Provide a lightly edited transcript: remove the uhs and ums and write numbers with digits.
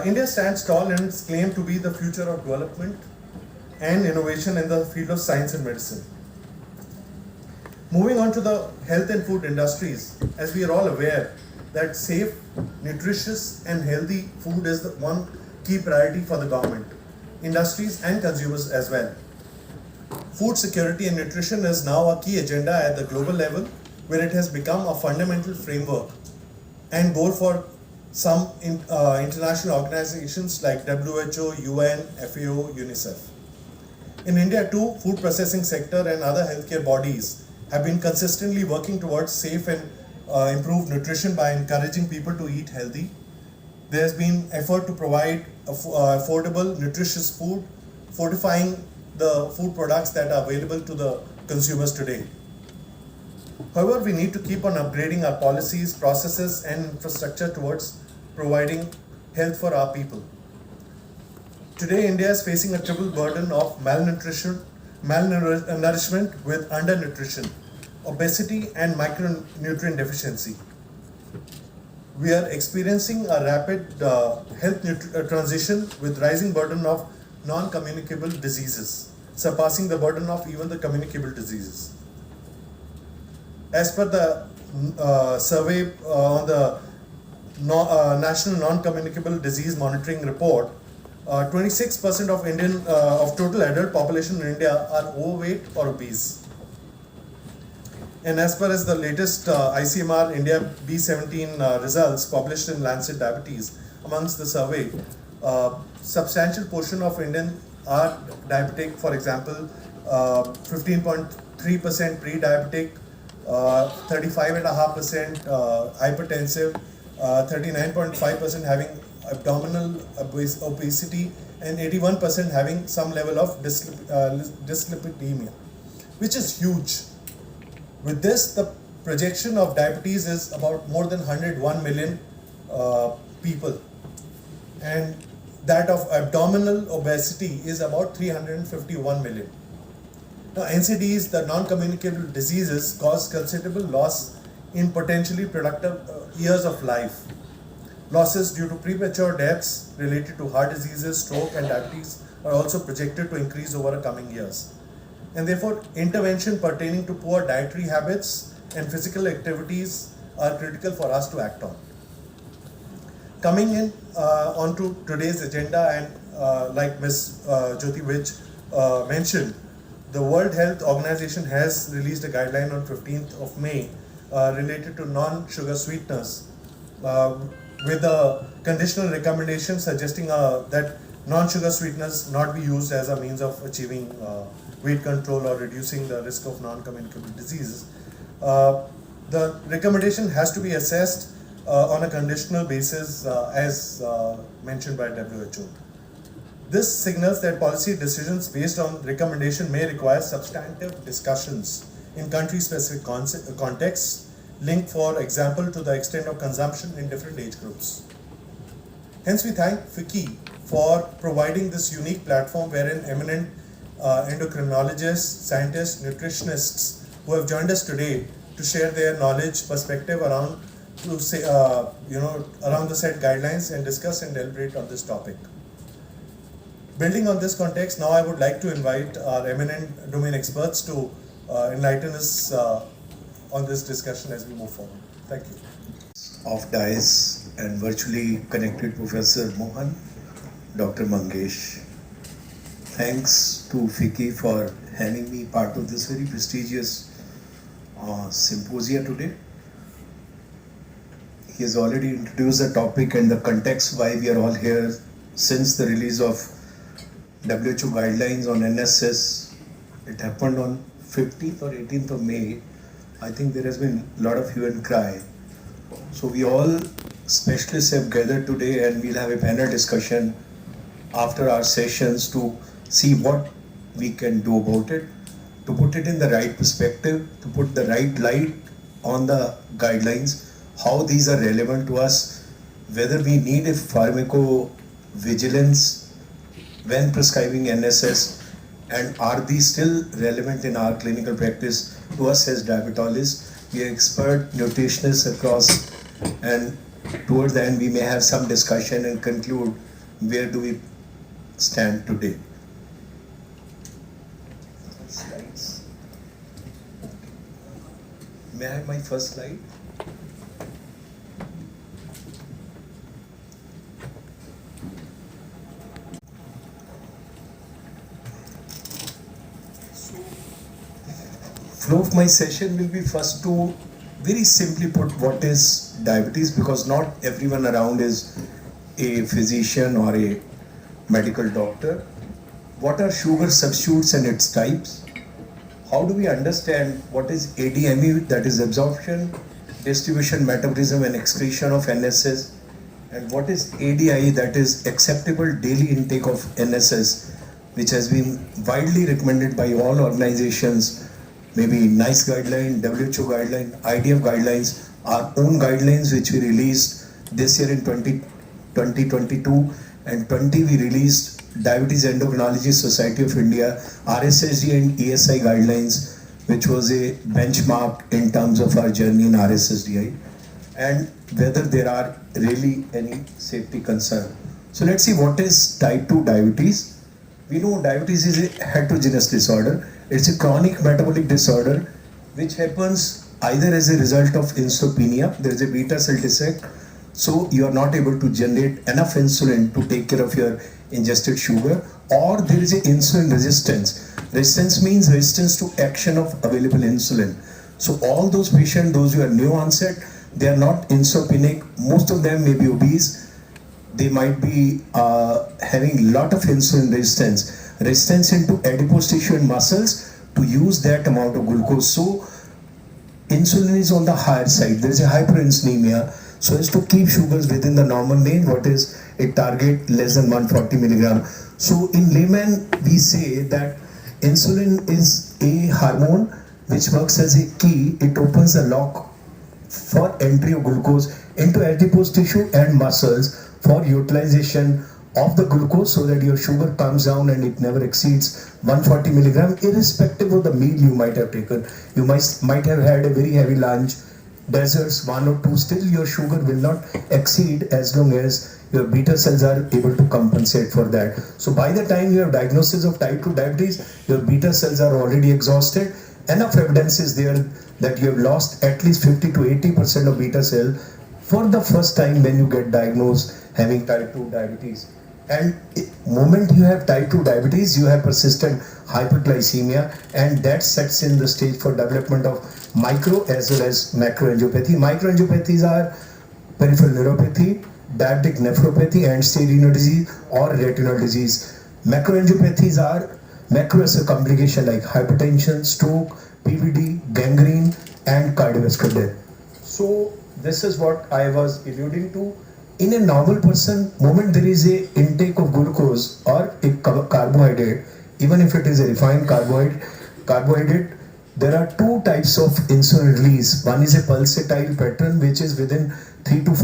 India stands tall in its claim to be the future of development and innovation in the field of science and medicine. Moving on to the health and food industries, as we are all aware that safe, nutritious and healthy food is the one key priority for the government, industries and consumers as well. Food security and nutrition is now a key agenda at the global level, where it has become a fundamental framework and goal for some international organizations like WHO, UN, FAO, UNICEF. In India too, food processing sector and other healthcare bodies have been consistently working towards safe and improved nutrition by encouraging people to eat healthy. There has been effort to provide affordable, nutritious food, fortifying the food products that are available to the consumers today. However, we need to keep on upgrading our policies, processes and infrastructure towards providing health for our people. Today, India is facing a triple burden of malnutrition, malnourishment with undernutrition, obesity and micronutrient deficiency. We are experiencing a rapid health transition with rising burden of non-communicable diseases, surpassing the burden of even the communicable diseases. As per the survey on the National Non-Communicable Disease Monitoring Report, 26% of total adult population in India are overweight or obese. And as per as the latest ICMR India B17 results published in Lancet Diabetes, amongst the survey, substantial portion of Indian are diabetic. For example, 15.3% pre-diabetic, 35.5% hypertensive, 39.5% having abdominal obesity, and 81% having some level of dyslipidemia, which is huge. With this, the projection of diabetes is about more than 101 million people, and that of abdominal obesity is about 351 million. Now, NCDs, the non-communicable diseases, cause considerable loss in potentially productive years of life. Losses due to premature deaths related to heart diseases, stroke and diabetes are also projected to increase over the coming years. And therefore, intervention pertaining to poor dietary habits and physical activities are critical for us to act on. Coming in onto today's agenda, and like Ms. Jyoti Vij mentioned, the World Health Organization has released a guideline on 15th of May related to non-sugar sweeteners, with a conditional recommendation suggesting that non-sugar sweeteners not be used as a means of achieving weight control or reducing the risk of non-communicable diseases. The recommendation has to be assessed on a conditional basis as mentioned by WHO. This signals that policy decisions based on recommendation may require substantive discussions in country-specific contexts, linked, for example, to the extent of consumption in different age groups. Hence, we thank FICCI for providing this unique platform wherein eminent endocrinologists, scientists, nutritionists who have joined us today to share their knowledge, perspective around around the said guidelines and discuss and deliberate on this topic. Building on this context, now I would like to invite our eminent domain experts to enlighten us on this discussion as we move forward. Thank you. Of dais and virtually connected Professor Mohan, Dr. Mangesh. Thanks to FICCI for having me part of this very prestigious symposia today. He has already introduced the topic and the context why we are all here. Since the release of WHO guidelines on NSS, it happened on 15th or 18th of May. I think there has been a lot of hue and cry. So we all specialists have gathered today, and we'll have a panel discussion after our sessions to see what we can do about it, to put it in the right perspective, to put the right light on the guidelines, how these are relevant to us, whether we need a pharmacovigilance when prescribing NSS, and are these still relevant in our clinical practice to us as diabetologists. We are expert nutritionists across, and towards the end we may have some discussion and conclude where do we stand today. Slides. May I have my first slide? Flow of my session will be first to very simply put what is diabetes, because not everyone around is a physician or a medical doctor. What are sugar substitutes and its types? How do we understand what is ADME, that is absorption, distribution, metabolism and excretion of NSS, and what is ADI, that is acceptable daily intake of NSS, which has been widely recommended by all organizations, maybe NICE guideline, WHO guideline, IDF guidelines, our own guidelines which we released this year in 2022, and 20 we released Diabetes Endocrinology Society of India, RSSD and ESI guidelines, which was a benchmark in terms of our journey in RSSDI, and whether there are really any safety concern. So let's see what is type 2 diabetes. We know diabetes is a heterogeneous disorder. It's a chronic metabolic disorder which happens either as a result of insulopenia, there is a beta cell defect, so you are not able to generate enough insulin to take care of your ingested sugar, or there is a insulin resistance. Resistance means resistance to action of available insulin. So all those patients, those who are new onset, they are not insulinic, most of them may be obese, they might be having lot of insulin resistance into adipose tissue and muscles to use that amount of glucose. So insulin is on the higher side, there is a hyperinsulinemia, so as to keep sugars within the normal range, what is a target less than 140 milligram. So in layman we say that insulin is a hormone which works as a key. It opens the lock for entry of glucose into adipose tissue and muscles for utilization of the glucose, so that your sugar comes down and it never exceeds 140 milligram, irrespective of the meal you might have taken. You might have had a very heavy lunch, desserts, 1 or 2, still your sugar will not exceed as long as your beta cells are able to compensate for that. So by the time you have diagnosis of type 2 diabetes, your beta cells are already exhausted. Enough evidence is there that you have lost at least 50 to 80% of beta cell for the first time when you get diagnosed having type 2 diabetes. And moment you have type 2 diabetes, you have persistent hyperglycemia, and that sets in the stage for development of micro as well as macroangiopathy. Microangiopathies are peripheral neuropathy, diabetic nephropathy, end-stage renal disease or retinal disease. Macroangiopathies are macro as a complication like hypertension, stroke, PVD, gangrene and cardiovascular death. So this is what I was alluding to. In a normal person, moment there is a intake of glucose or a carbohydrate, even if it is a refined carbohydrate, there are two types of insulin release. One is a pulsatile pattern which is within 3 to 4